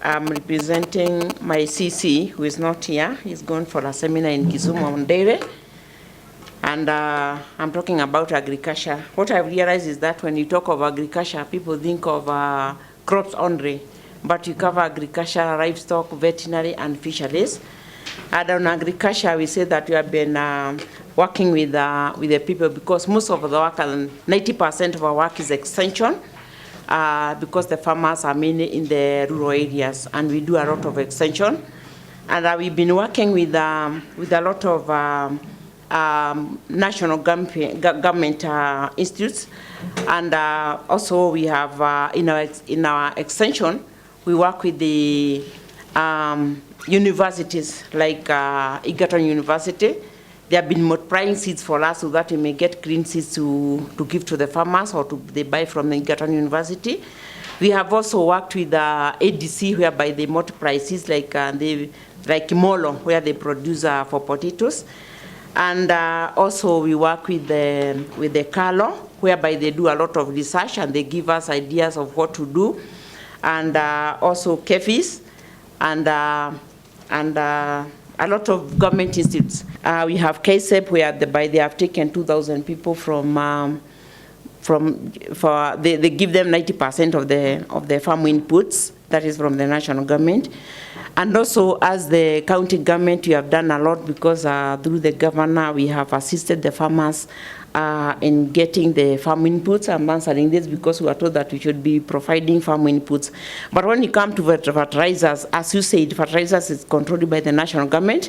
I'm representing my CC, who is not here. He's going for a seminar in Kisumu on dairy. And I'm talking about agriculture. What I've realized is that when you talk of agriculture, people think of crops only. But you cover agriculture, livestock, veterinary, and fisheries. And on agriculture, we say that we have been working with the people, because most of the work, 90% of our work is extension. Because the farmers are mainly in the rural areas, and we do a lot of extension. And we've been working with a lot of national government institutes, and also we have in our extension, we work with the universities like Egerton University. They have been multiplying seeds for us so that we may get green seeds to give to the farmers, or they buy from the Egerton University. We have also worked with ADC, whereby they multiply seeds like Molo, where they produce for potatoes. And also we work with the Kalo, whereby they do a lot of research and they give us ideas of what to do. And also KEFIS and a lot of government institutes. We have KSEP, where they have taken 2,000 people they give them 90% of the farm inputs, that is from the national government. And also, as the county government, we have done a lot, because through the governor, we have assisted the farmers in getting the farm inputs. I'm answering this because we are told that we should be providing farm inputs. But when you come to fertilizers, as you said, fertilizers is controlled by the national government.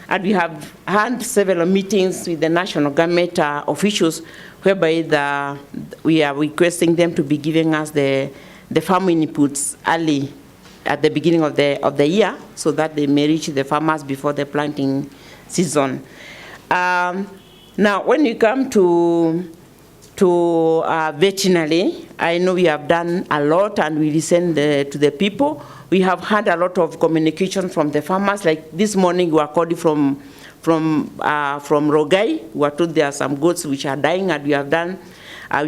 And we have had several meetings with the national government officials, whereby we are requesting them to be giving us the farm inputs early at the beginning of the year, so that they may reach the farmers before the planting season. Now, when you come to veterinary, I know we have done a lot, and we listen to the people. We have had a lot of communication from the farmers. Like this morning, we were called from Rogai. We were told there are some goats which are dying, and we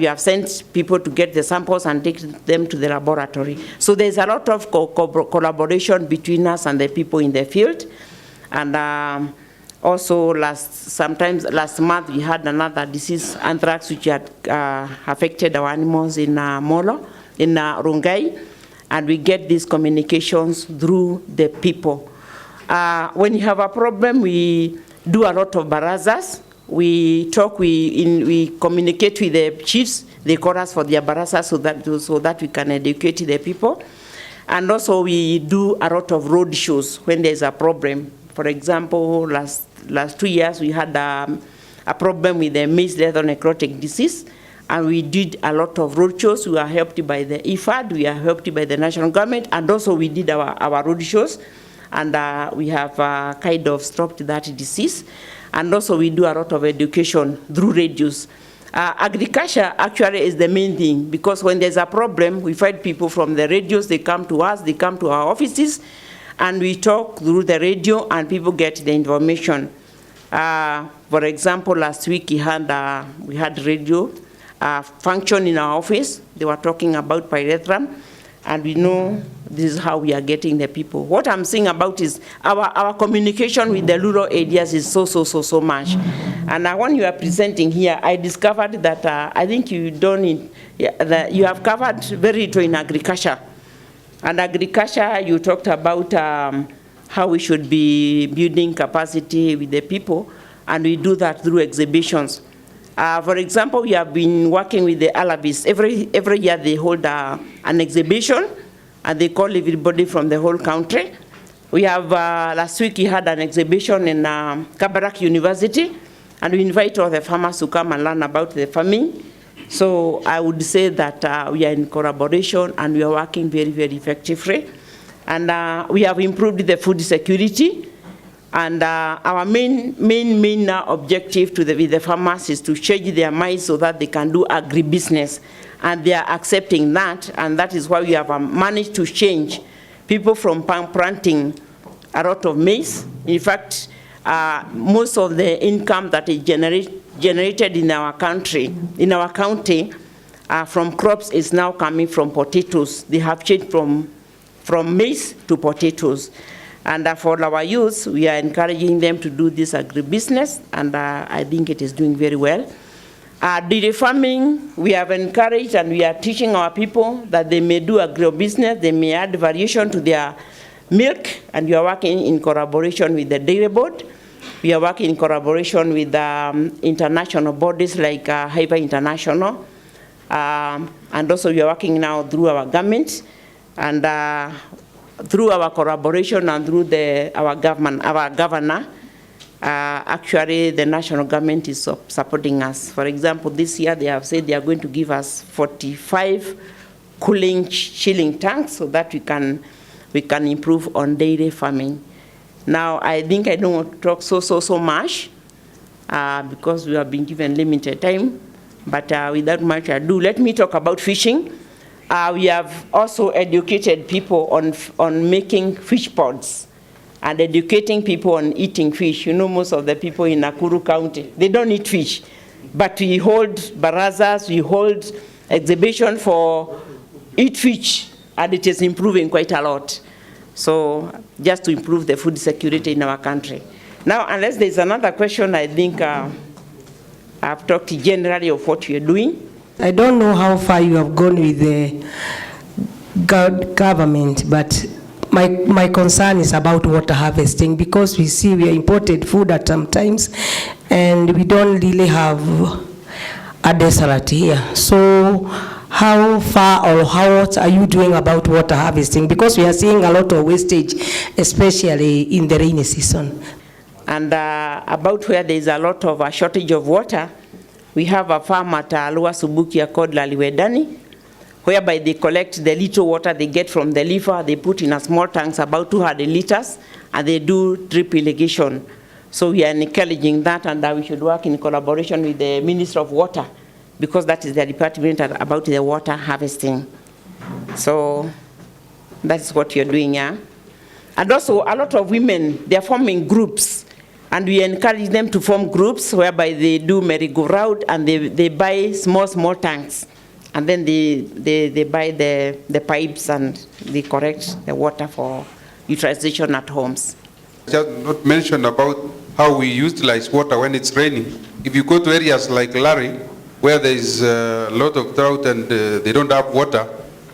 have sent people to get the samples and take them to the laboratory. So there's a lot of collaboration between us and the people in the field. And also last month we had another disease, anthrax, which had affected our animals in Molo, in Rongai. And we get these communications through the people. When you have a problem, we do a lot of barazas. We talk, we communicate with the chiefs. They call us for their barazas so that we can educate the people. And also we do a lot of road shows when there's a problem. For example, last 2 years we had a problem with the maize lethal necrotic disease. And we did a lot of road shows. We were helped by the IFAD, we are helped by the national government, and also we did our road shows. And we have kind of stopped that disease. And also we do a lot of education through radios. Agriculture actually is the main thing, because when there's a problem, we find people from the radios, they come to us, they come to our offices, and we talk through the radio, and people get the information. For example, last week we had radio function in our office. They were talking about pyrethrum, and we know this is how we are getting the people. What I'm saying about is our communication with the rural areas is so much. And when you are presenting here, I discovered that I think you have covered very little in agriculture. And agriculture, you talked about how we should be building capacity with the people, and we do that through exhibitions. For example, we have been working with the Alabis. Every year they hold an exhibition, and they call everybody from the whole country. We have, last week we had an exhibition in Kabarak University, and we invite all the farmers to come and learn about the farming. So I would say that we are in collaboration, and we are working very effectively. And we have improved the food security. And our main objective with the farmers is to change their minds so that they can do agribusiness. And they are accepting that, and that is why we have managed to change people from planting a lot of maize. In fact, most of the income that is generated in our county, from crops is now coming from potatoes. They have changed from from maize to potatoes. And for our youth, we are encouraging them to do this agribusiness, and I think it is doing very well. Dairy farming, we have encouraged and we are teaching our people that they may do agribusiness, they may add variation to their milk, and we are working in collaboration with the Dairy Board. We are working in collaboration with international bodies like Hyper International, and also we are working now through our government, and through our collaboration and through our governor, actually the national government is supporting us. For example, this year they have said they are going to give us 45 cooling chilling tanks so that we can improve on dairy farming. Now, I think I don't want to talk so much because we have been given limited time, but without much ado, let me talk about fishing. We have also educated people on making fish pods and educating people on eating fish. You know, most of the people in Nakuru County, they don't eat fish, but we hold barazas, we hold exhibition for eat fish, and it is improving quite a lot. So just to improve the food security in our country. Now, unless there's another question, I think I've talked generally of what you're doing. I don't know how far you have gone with the government, but my concern is about water harvesting, because we see we are imported food at some times and we don't really have a desert here. So how far or what are you doing about water harvesting? Because we are seeing a lot of wastage, especially in the rainy season. And about where there is a lot of a shortage of water, we have a farm at Lower Subukia called Laliwedani, whereby they collect the little water they get from the river, they put in a small tanks, about 200 liters, and they do drip irrigation. So we are encouraging that, and we should work in collaboration with the Ministry of Water, because that is the department about the water harvesting. So that's what you're doing, yeah? And also a lot of women, they're forming groups, and we encourage them to form groups whereby they do merry-go-round and they buy small tanks. And then they buy the pipes and they correct the water for utilization at homes. Just not mention about how we utilize water when it's raining. If you go to areas like Larry, where there is a lot of drought and they don't have water,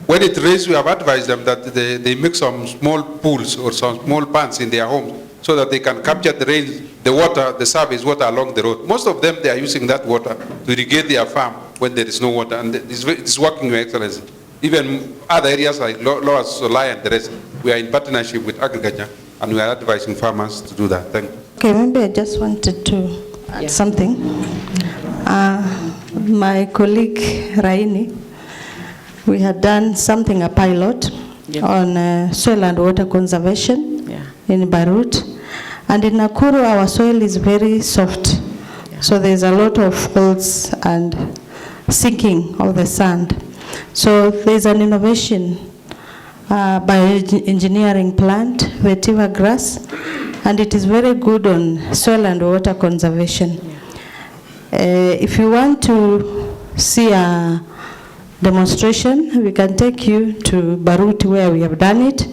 when it rains, we have advised them that they make some small pools or some small ponds in their homes so that they can capture the rain, the water, the surface water along the road. Most of them, they are using that water to irrigate their farm when there is no water, and it's working with excellence. Even other areas like Lower Solai and the rest, we are in partnership with agriculture, and we are advising farmers to do that. Thank you. Okay, maybe I just wanted to add something. My colleague Raini, we had done a pilot on soil and water conservation in Beirut. And in Nakuru, our soil is very soft. So there's a lot of holes and sinking of the sand. So there's an innovation bioengineering plant, vetiver grass, and it is very good on soil and water conservation. If you want to see a demonstration, we can take you to Beirut where we have done it,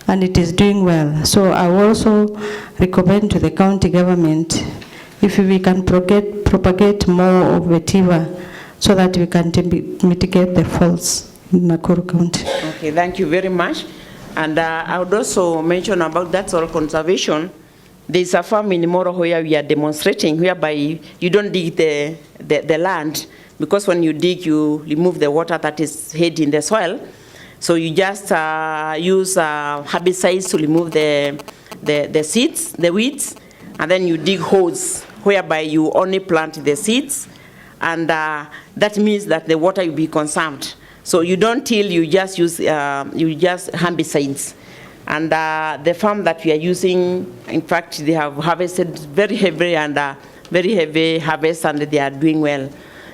and it is doing well. So I will also recommend to the county government if we can propagate more of vetiver so that we can mitigate the faults in Nakuru County. Okay, thank you very much. And I would also mention about that soil conservation. There's a farm in Moro where we are demonstrating, whereby you don't dig the land, because when you dig, you remove the water that is hid in the soil. So you just use herbicides to remove the seeds, the weeds, and then you dig holes whereby you only plant the seeds, and that means that the water will be conserved. So you don't till, you just use herbicides. And the farm that we are using, in fact, they have harvested very heavy harvest, and they are doing well.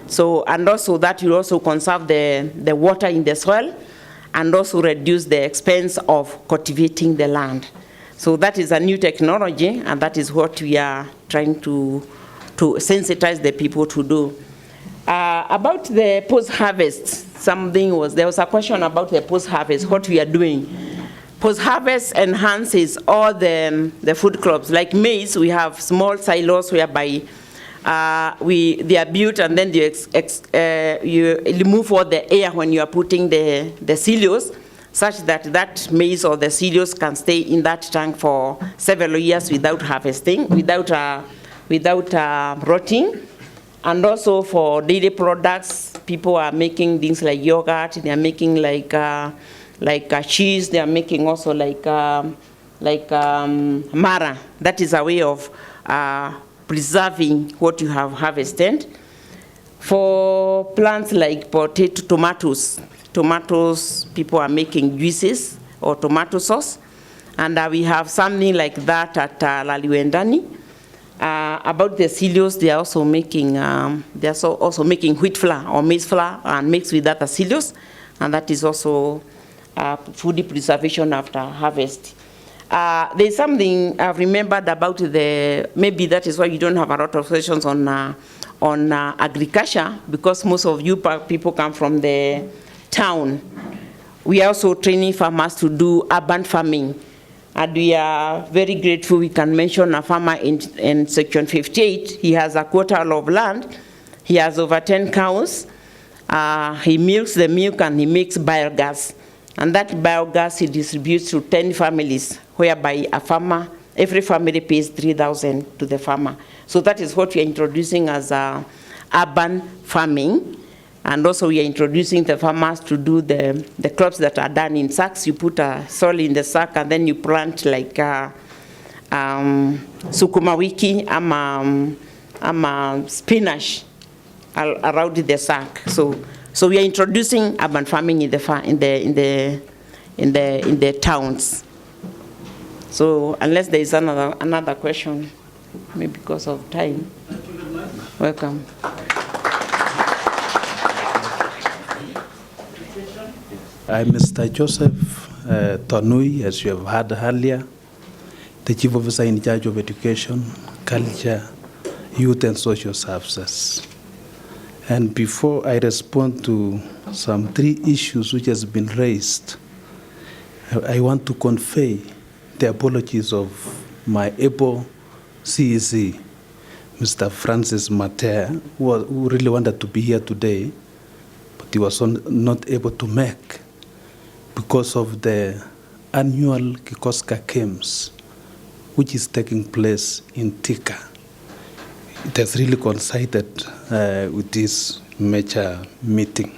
So, and also that will also conserve the water in the soil, and also reduce the expense of cultivating the land. So that is a new technology, and that is what we are trying to sensitize the people to do. About the post-harvest, there was a question about the post-harvest, what we are doing. Post-harvest enhances all the food crops. Like maize, we have small silos whereby they are built, and then you remove all the air when you are putting the silos, such that that maize or the silos can stay in that tank for several years without harvesting, without rotting. And also for dairy products, people are making things like yogurt. They are making like cheese. They are making also like mara. That is a way of preserving what you have harvested. For plants like tomatoes, people are making juices or tomato sauce. And we have something like that at Laliwendani. About the silos, they are also making wheat flour or maize flour and mixed with other silos, and that is also food preservation after harvest. There's something I've remembered about maybe that is why you don't have a lot of sessions on agriculture, because most of you people come from the town. We are also training farmers to do urban farming. And we are very grateful. We can mention a farmer in Section 58. He has a quarter of land. He has over 10 cows. He milks the milk and he makes biogas. And that biogas he distributes to 10 families, whereby every family pays 3,000 to the farmer. So that is what we are introducing as urban farming. And also we are introducing the farmers to do the crops that are done in sacks. You put soil in the sack and then you plant like sukuma wiki spinach around the sack. So we are introducing urban farming in the towns. So unless there is another question, maybe because of time. Thank you very much. Welcome. I'm Mr. Joseph Tonui, as you have heard earlier, the Chief Officer in charge of Education, Culture, Youth and Social Services. And before I respond to some 3 issues which has been raised, I want to convey the apologies of my able CEC, Mr. Francis Matea, who really wanted to be here today, but he was not able to make because of the annual Kikoska Games, which is taking place in Thika. It has really coincided with this major meeting.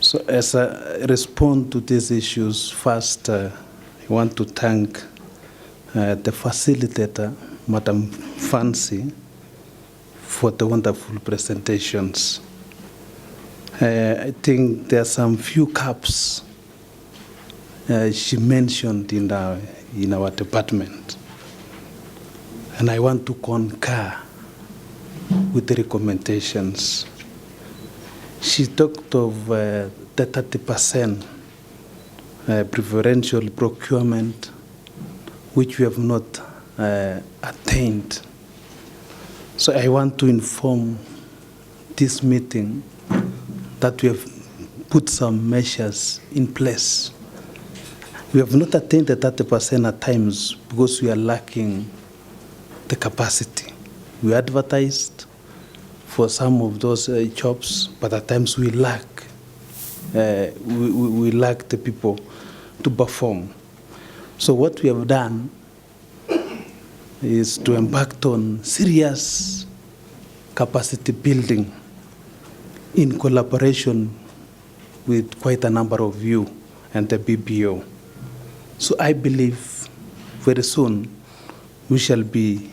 So as I respond to these issues, first I want to thank the facilitator, Madam Fancy, for the wonderful presentations. I think there are some few gaps she mentioned in our department, and I want to concur with the recommendations. She talked of the 30% preferential procurement, which we have not attained. So I want to inform this meeting that we have put some measures in place. We have not attained the 30% at times because we are lacking the capacity. We advertised for some of those jobs, but at times we lack the people to perform. So what we have done is to embark on serious capacity building in collaboration with quite a number of you and the BBO. So I believe very soon we shall be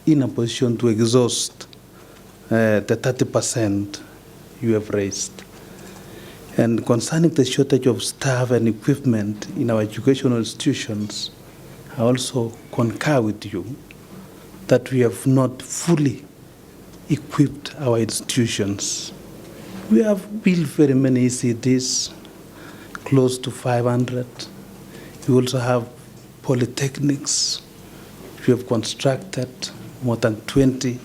in a position to exhaust the 30% you have raised. And concerning the shortage of staff and equipment in our educational institutions, I also concur with you that we have not fully equipped our institutions. We have built very many ECDs, close to 500. We also have polytechnics. We have constructed more than 20.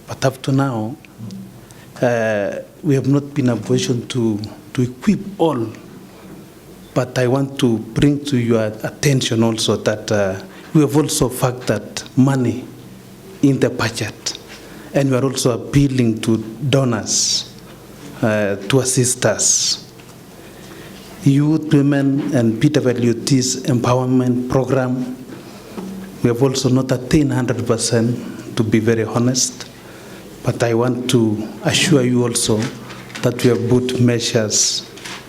But up to now, we have not been in a position to equip all But I want to bring to your attention also that we have also factored money in the budget, and we are also appealing to donors to assist us. Youth, women, and PWT's empowerment program, we have also not attained 100%, to be very honest, but I want to assure you also that we have put measures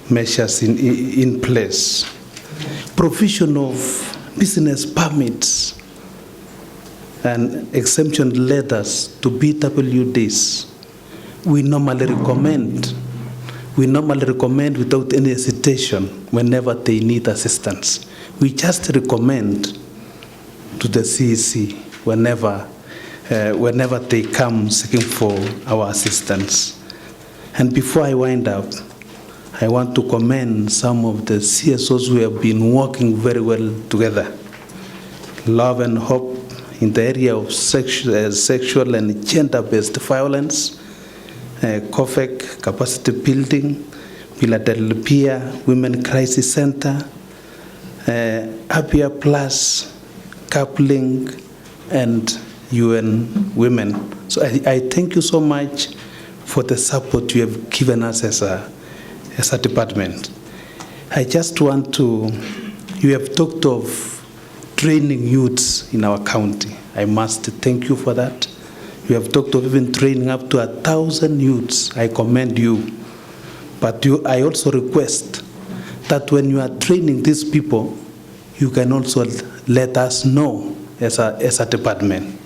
in place. Provision of business permits and exemption letters to BWDs, we normally recommend without any hesitation whenever they need assistance. We just recommend to the CEC whenever they come seeking for our assistance. And before I wind up, I want to commend some of the CSOs who have been working very well together. Love and Hope in the area of sexual and gender-based violence, COFEC, capacity building, Philadelphia Women Crisis Center, Apia Plus, coupling, and UN Women. So I thank you so much for the support you have given us as a department. I just want to, you have talked of training youths in our county. I must thank you for that. You have talked of even training up to 1,000 youths. I commend you. But I also request that when you are training these people, you can also let us know as a department.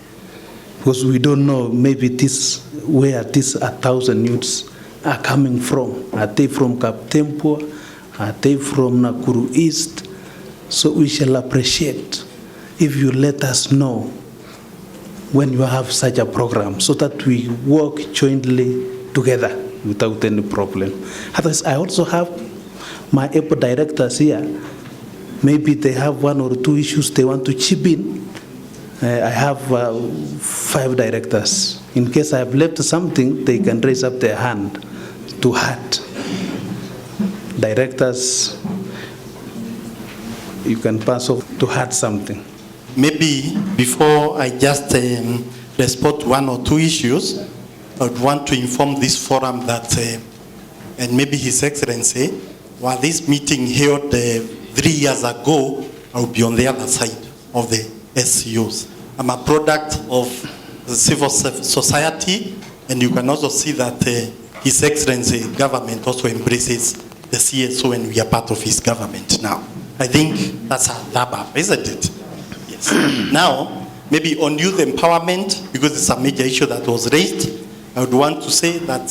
Because we don't know maybe where these 1,000 youths are coming from. Are they from Kaptempua? Are they from Nakuru East? So we shall appreciate if you let us know when you have such a program so that we work jointly together without any problem. Otherwise, I also have my EPO directors here. Maybe they have 1 or 2 issues they want to chip in. I have 5 directors. In case I have left something, they can raise up their hand to add. Directors, you can pass off to add something. Maybe before I just respond to 1 or 2 issues, I would want to inform this forum that, and maybe His Excellency, while this meeting held 3 years ago, I will be on the other side of the SCOs. I'm a product of the civil society, and you can also see that His Excellency government also embraces the CSO, and we are part of his government now. I think that's a lab, isn't it? Yes. Now, maybe on youth empowerment, because it's a major issue that was raised, I would want to say that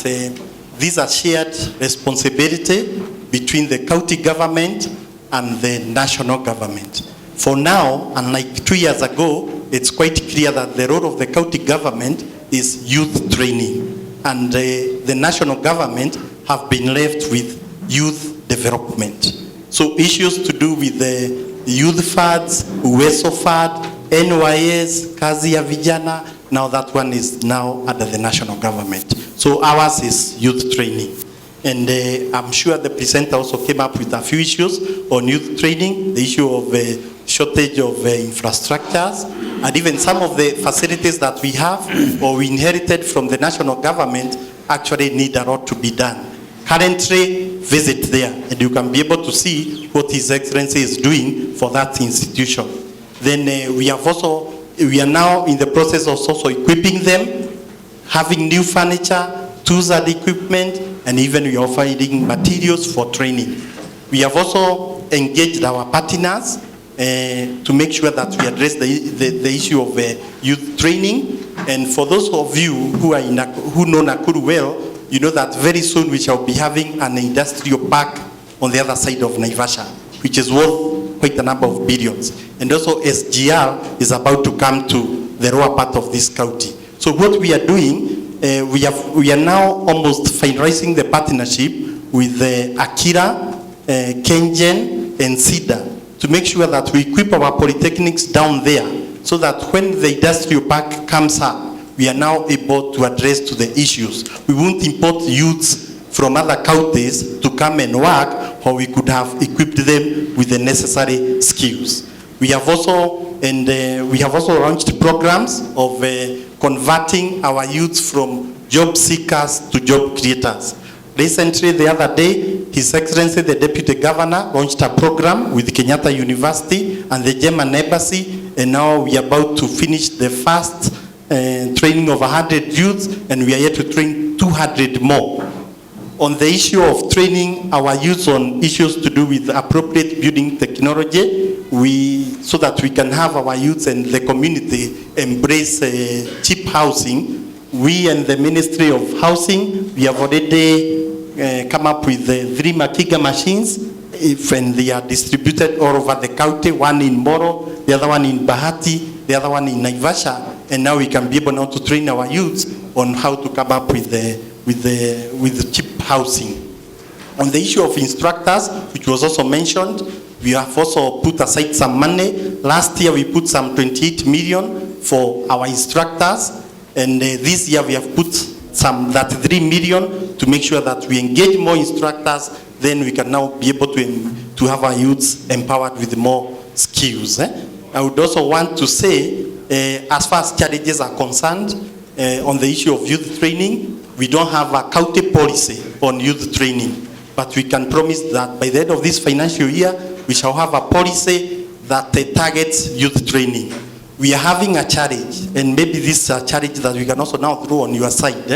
these are shared responsibility between the county government and the national government. For now, unlike 2 years ago, it's quite clear that the role of the county government is youth training, and the national government have been left with youth development. So issues to do with the youth funds, UWESO fund, NYS, Kazi ya Vijana, now that one is now under the national government. So ours is youth training. And I'm sure the presenter also came up with a few issues on youth training, the issue of shortage of infrastructures, and even some of the facilities that we have or we inherited from the national government actually need a lot to be done. Currently, visit there, and you can be able to see what His Excellency is doing for that institution. Then we are now in the process of also equipping them, having new furniture, tools and equipment, and even we are offering materials for training. We have also engaged our partners to make sure that we address the issue of youth training. And for those of you who know Nakuru well, you know that very soon we shall be having an industrial park on the other side of Naivasha, which is worth quite a number of billions. And also SGR is about to come to the lower part of this county. So what we are doing, we are now almost finalizing the partnership with Akira, Kengen, and SIDA to make sure that we equip our polytechnics down there so that when the industrial park comes up, we are now able to address to the issues. We won't import youths from other counties to come and work, or we could have equipped them with the necessary skills. We have also launched programs of converting our youth from job seekers to job creators. Recently, the other day, His Excellency, the Deputy Governor, launched a program with Kenyatta University and the German Embassy, and now we are about to finish the first training of 100 youths, and we are yet to train 200 more. On the issue of training our youth on issues to do with appropriate building technology, so that we can have our youth and the community embrace cheap housing, we and the Ministry of Housing, we have already come up with 3 Makiga machines, and they are distributed all over the county, one in Moro, the other one in Bahati, the other one in Naivasha, and now we can be able now to train our youths on how to come up with the cheap housing. On the issue of instructors, which was also mentioned, we have also put aside some money. Last year we put some 28 million for our instructors, and this year we have put some 33 million to make sure that we engage more instructors. Then we can now be able to have our youths empowered with more skills. I would also want to say, as far as challenges are concerned, on the issue of youth training, we don't have a county policy on youth training, but we can promise that by the end of this financial year, we shall have a policy that targets youth training. We are having a challenge, and maybe this is a challenge that we can also now throw on your side,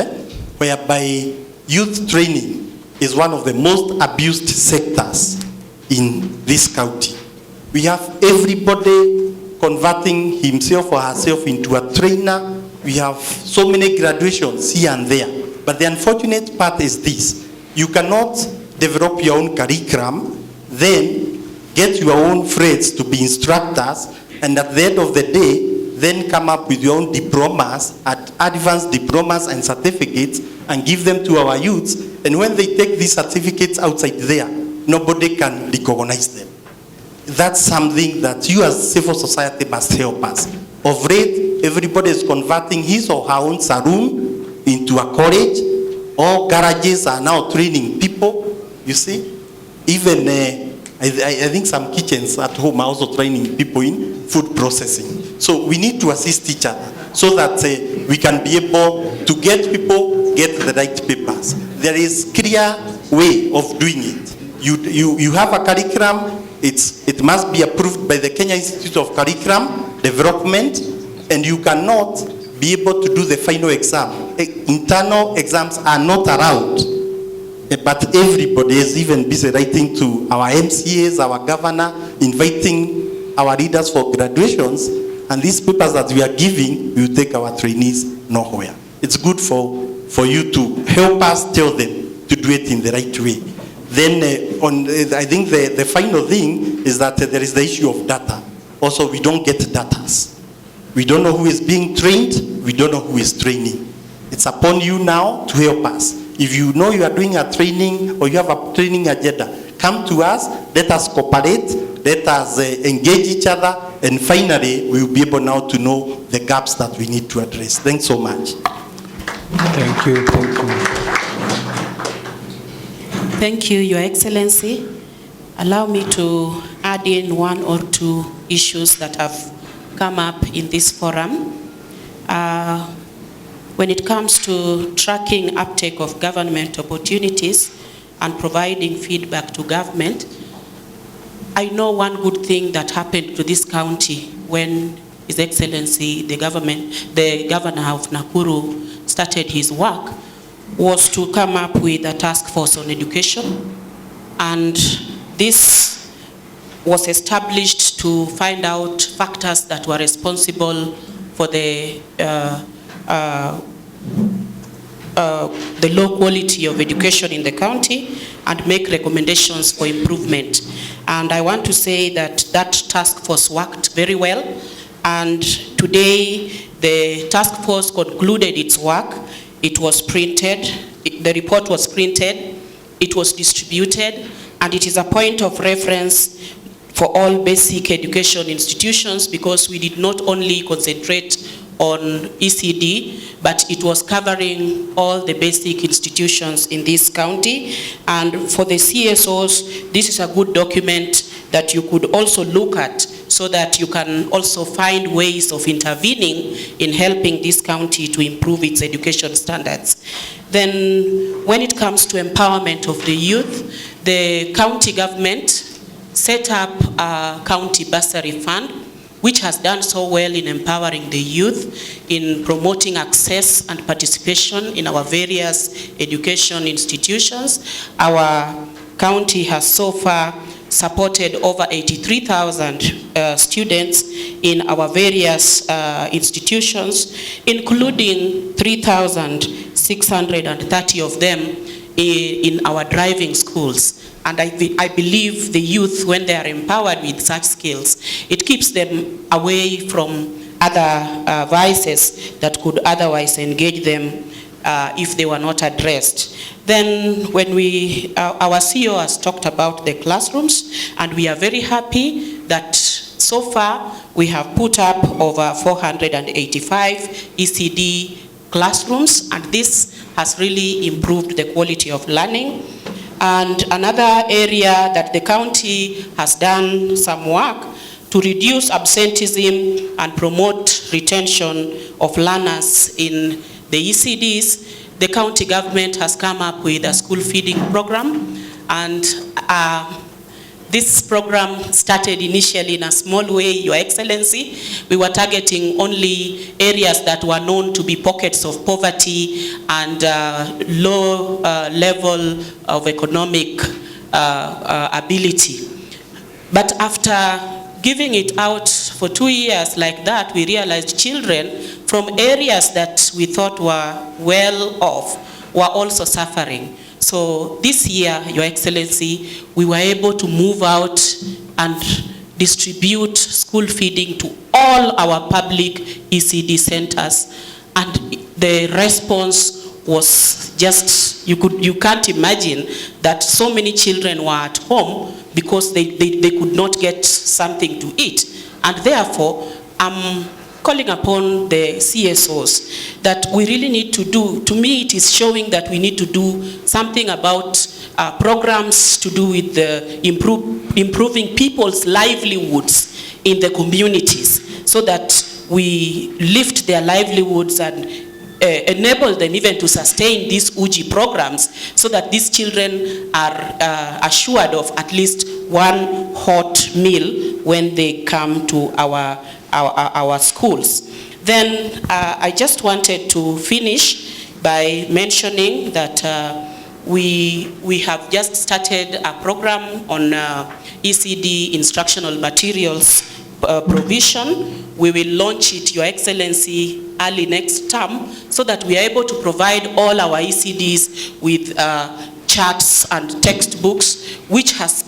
whereby youth training is one of the most abused sectors in this county. We have everybody converting himself or herself into a trainer. We have so many graduations here and there. But the unfortunate part is this: you cannot develop your own curriculum, then get your own friends to be instructors, and at the end of the day, then come up with your own diplomas, advanced diplomas and certificates, and give them to our youths. And when they take these certificates outside there, nobody can recognize them. That's something that you as civil society must help us. Of late, everybody is converting his or her own saloon into a college. All garages are now training people, you see. Even I think some kitchens at home are also training people in food processing. So we need to assist each other so that we can be able to get people get the right papers. There is clear way of doing it. You have a curriculum. It must be approved by the Kenya Institute of Curriculum Development, and you cannot be able to do the final exam. Internal exams are not allowed, but everybody is even busy writing to our MCAs, our governor, inviting our leaders for graduations, and these papers that we are giving will take our trainees nowhere. It's good for you to help us tell them to do it in the right way. Then I think the final thing is that there is the issue of data. Also, we don't get datas. We don't know who is being trained. We don't know who is training. It's upon you now to help us. If you know you are doing a training or you have a training agenda, come to us, let us cooperate, let us engage each other, and finally, we will be able now to know the gaps that we need to address. Thanks so much. Thank you. Thank you. Thank you, Your Excellency. Allow me to add in one or two issues that have come up in this forum. When it comes to tracking uptake of government opportunities and providing feedback to government, I know one good thing that happened to this county when His Excellency, the Governor of Nakuru, started his work, was to come up with a task force on education. And this was established to find out factors that were responsible for the low quality of education in the county and make recommendations for improvement. And I want to say that that task force worked very well. And today, the task force concluded its work. It was printed, the report was printed, it was distributed, and it is a point of reference for all basic education institutions, because we did not only concentrate on ECD, but it was covering all the basic institutions in this county. And for the CSOs, this is a good document that you could also look at so that you can also find ways of intervening in helping this county to improve its education standards. Then when it comes to empowerment of the youth, the county government set up a county bursary fund, which has done so well in empowering the youth, in promoting access and participation in our various education institutions. Our county has so far supported over 83,000 students in our various institutions, including 3,630 of them in our driving schools. And I believe the youth, when they are empowered with such skills, it keeps them away from other vices that could otherwise engage them if they were not addressed. Then when our CEO has talked about the classrooms, and we are very happy that so far we have put up over 485 ECD classrooms, and this has really improved the quality of learning. And another area that the county has done some work to reduce absenteeism and promote retention of learners in the ECDs, the county government has come up with a school feeding program. And this program started initially in a small way, Your Excellency. We were targeting only areas that were known to be pockets of poverty and low level of economic ability. But after giving it out for 2 years like that, we realized children from areas that we thought were well off were also suffering. So this year, Your Excellency, we were able to move out and distribute school feeding to all our public ECD centers. And the response was just, you can't imagine that so many children were at home because they could not get something to eat. And therefore, I'm calling upon the CSOs that we really need to do. To me, it is showing that we need to do something about programs to do with improving people's livelihoods in the communities, so that we lift their livelihoods and enable them even to sustain these UGI programs, so that these children are assured of at least one hot meal when they come to our schools. Then I just wanted to finish by mentioning that we have just started a program on ECD instructional materials provision. We will launch it, Your Excellency, early next term, so that we are able to provide all our ECDs with charts and textbooks, which has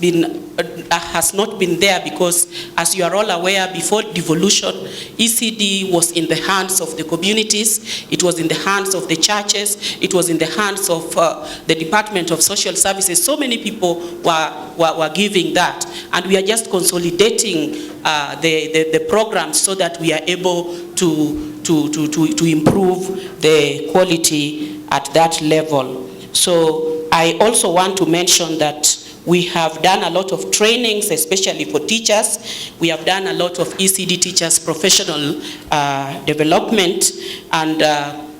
not been there because, as you are all aware, before devolution, ECD was in the hands of the communities, it was in the hands of the churches, it was in the hands of the Department of Social Services. So many people were giving that, and we are just consolidating the programs so that we are able to improve the quality at that level. So I also want to mention that we have done a lot of trainings, especially for teachers. We have done a lot of ECD teachers professional development, and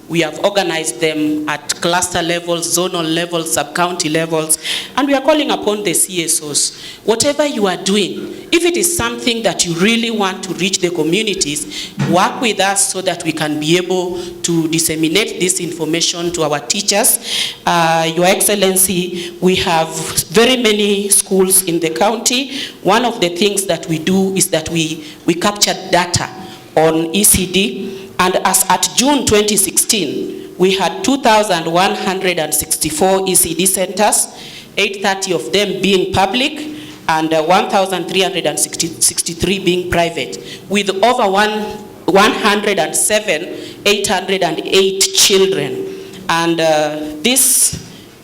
we have organized them at cluster levels, zonal levels, sub-county levels, and we are calling upon the CSOs. Whatever you are doing, if it is something that you really want to reach the communities, work with us so that we can be able to disseminate this information to our teachers. Your Excellency, we have very many schools in the county. One of the things that we do is that we capture data on ECD. And as at June 2016, we had 2,164 ECD centers, 830 of them being public, and 1,363 being private, with over 107,808 children. And this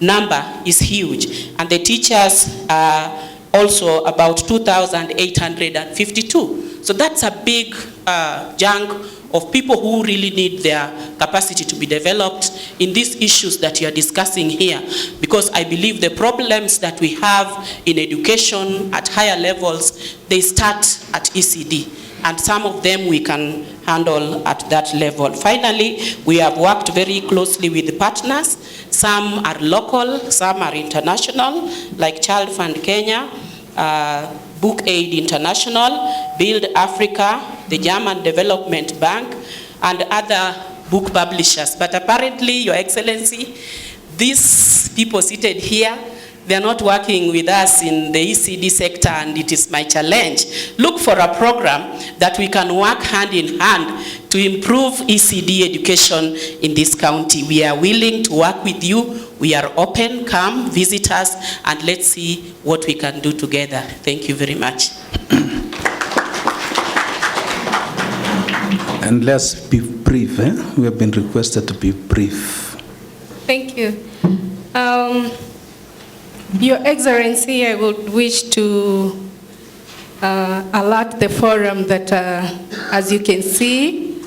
number is huge. And the teachers are also about 2,852. So that's a big chunk of people who really need their capacity to be developed in these issues that you are discussing here. Because I believe the problems that we have in education at higher levels, they start at ECD. And some of them we can handle at that level. Finally, we have worked very closely with the partners. Some are local, some are international, like Child Fund Kenya, Book Aid International, Build Africa, the German Development Bank, and other book publishers. But apparently, Your Excellency, these people seated here, they are not working with us in the ECD sector, and it is my challenge. Look for a program that we can work hand in hand to improve ECD education in this county. We are willing to work with you. We are open. Come, visit us, and let's see what we can do together. Thank you very much. And let's be brief. We have been requested to be brief. Thank you. Your Excellency, I would wish to alert the forum that, as you can see,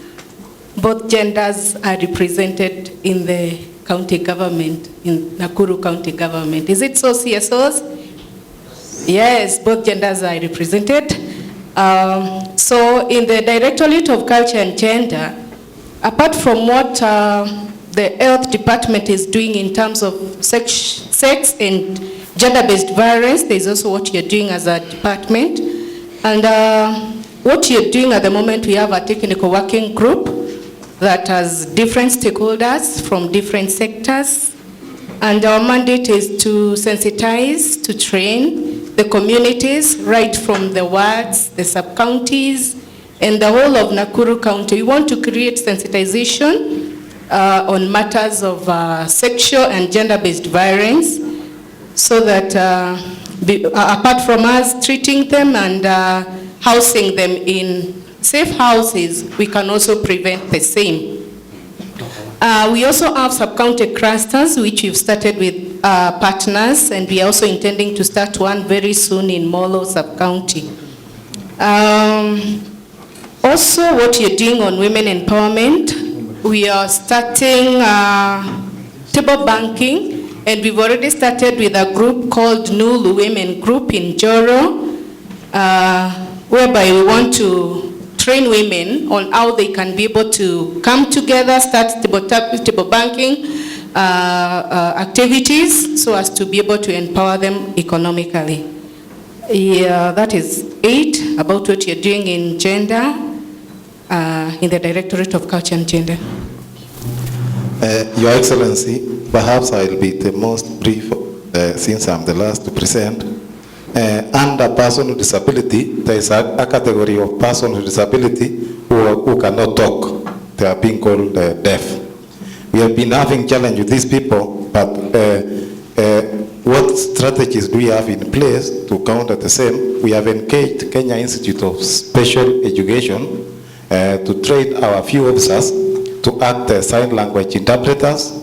both genders are represented in the county government, in Nakuru County Government. Is it so, CSOs? Yes, both genders are represented. So in the Directorate of Culture and Gender, apart from what the Health Department is doing in terms of sex and gender-based violence, there's also what you're doing as a department. And what you're doing at the moment, we have a technical working group that has different stakeholders from different sectors. And our mandate is to sensitize, to train the communities, right from the wards, the sub-counties, and the whole of Nakuru County. We want to create sensitization on matters of sexual and gender-based violence, so that apart from us treating them and housing them in safe houses, we can also prevent the same. We also have sub-county clusters, which we've started with partners, and we are also intending to start one very soon in Molo sub-county. Also, what you're doing on women empowerment, we are starting table banking, and we've already started with a group called Nulu Women Group in Joro, whereby we want to train women on how they can be able to come together, start table banking activities, so as to be able to empower them economically. Yeah, that is it about what you're doing in gender, in the Directorate of Culture and Gender. Your Excellency, perhaps I'll be the most brief since I'm the last to present. Under person with disability, there is a category of person with disability who cannot talk. They are being called deaf. We have been having challenge with these people, but what strategies do we have in place to counter the same? We have engaged Kenya Institute of Special Education to train our few officers to act as sign language interpreters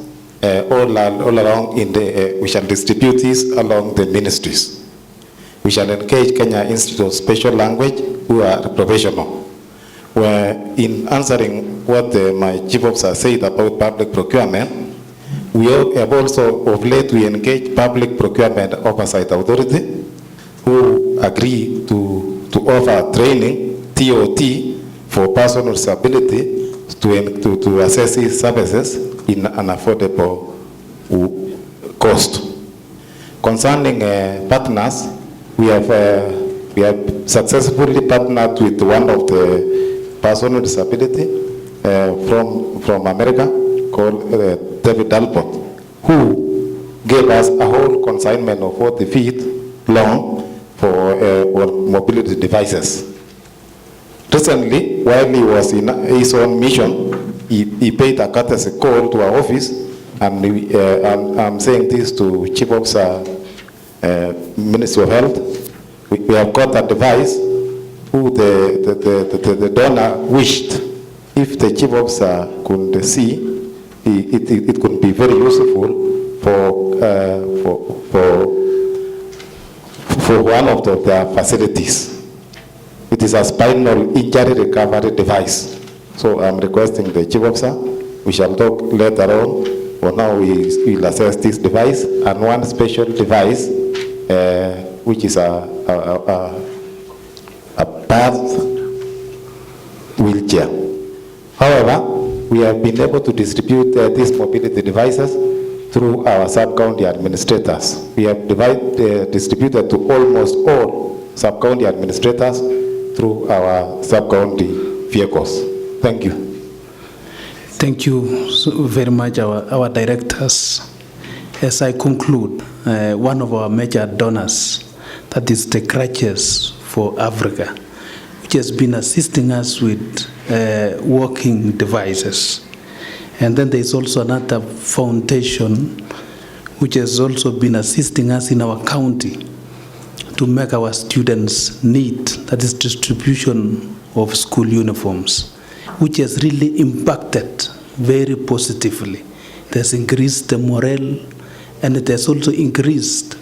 all around in the, we shall distribute this along the ministries. We shall engage Kenya Institute of Special Language, who are professional. Where in answering what my chief officer said about public procurement, we have also of late we engage Public Procurement Oversight Authority, who agree to offer training, TOT, for persons with disability to assess these services in an affordable cost. Concerning partners, we have successfully partnered with one of the persons with disability from America called David Dalport, who gave us a whole consignment of 40 feet long for mobility devices. Recently, while he was in his own mission, he paid a courtesy call to our office, and I'm saying this to Chief Officer, Ministry of Health. We have got a device who the donor wished. If the Chief Officer could see, it could be very useful for one of their facilities. It is a spinal injury recovery device. So I'm requesting the chief officer, we shall talk later on how we will assess this device, and one special device, which is a bath wheelchair. However, we have been able to distribute these mobility devices through our sub-county administrators. We have distributed to almost all sub-county administrators through our sub-county vehicles. Thank you. Thank you so very much, our directors. As I conclude, one of our major donors, that is the Crutches for Africa, which has been assisting us with walking devices. And then there's also another foundation which has also been assisting us in our county to make our students neat, that is distribution of school uniforms, which has really impacted very positively. It has increased the morale, and it has also increased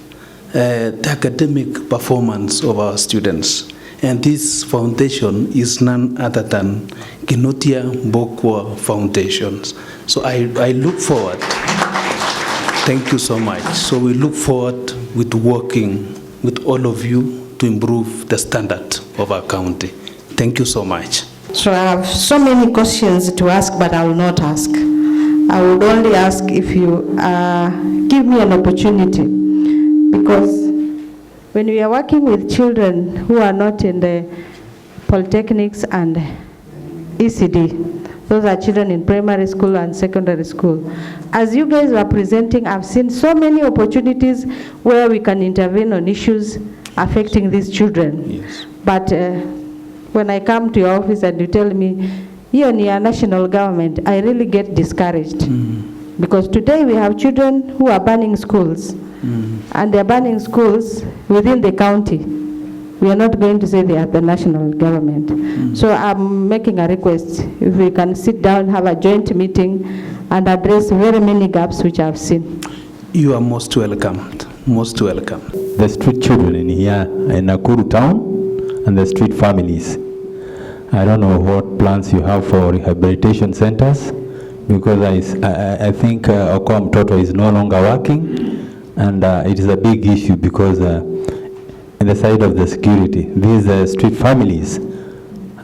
the academic performance of our students. And this foundation is none other than Kinotia Bokwa Foundations. So I look forward. Thank you so much. So we look forward with working with all of you to improve the standard of our county. Thank you so much. So I have so many questions to ask, but I will not ask. I would only ask if you give me an opportunity, because when we are working with children who are not in the polytechnics and ECD, those are children in primary school and secondary school. As you guys are presenting, I've seen so many opportunities where we can intervene on issues affecting these children. Yes. But when I come to your office and you tell me, you're near national government, I really get discouraged. Because today we have children who are burning schools. And they're burning schools within the county. We are not going to say they are the national government. So I'm making a request, if we can sit down, have a joint meeting, and address very many gaps which I've seen. You are most welcomed. Most welcome. The street children in here in Nakuru town and the street families. I don't know what plans you have for rehabilitation centers, because I think Okoa Mtoto is no longer working. And it is a big issue because in the side of the security, these street families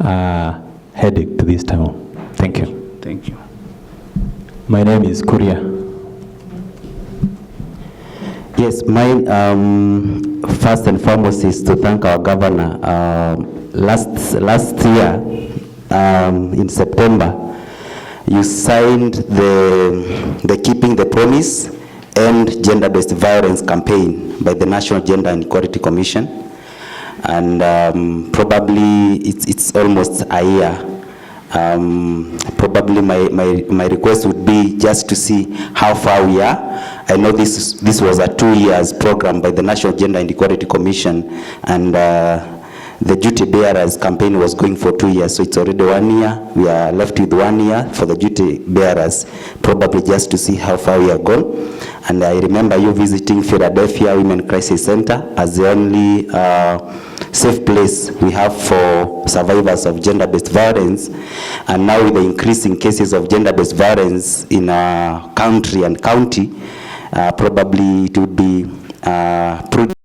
are headache to this town. Thank you. Thank you. My name is Kuria. Yes, mine first and foremost is to thank our governor. Last year, in September, you signed the Keeping the Promise End Gender-Based Violence campaign by the National Gender and Equality Commission, and probably it's almost a year. Probably my request would be just to see how far we are. I know this was a 2 years program by the National Gender and Equality Commission, and the duty bearers campaign was going for 2 years, so it's already 1 year. We are left with 1 year for the duty bearers, probably just to see how far we are gone. And I remember you visiting Philadelphia Women Crisis Center as the only safe place we have for survivors of gender-based violence. And now with the increasing cases of gender-based violence in our country and county, probably it would be prudent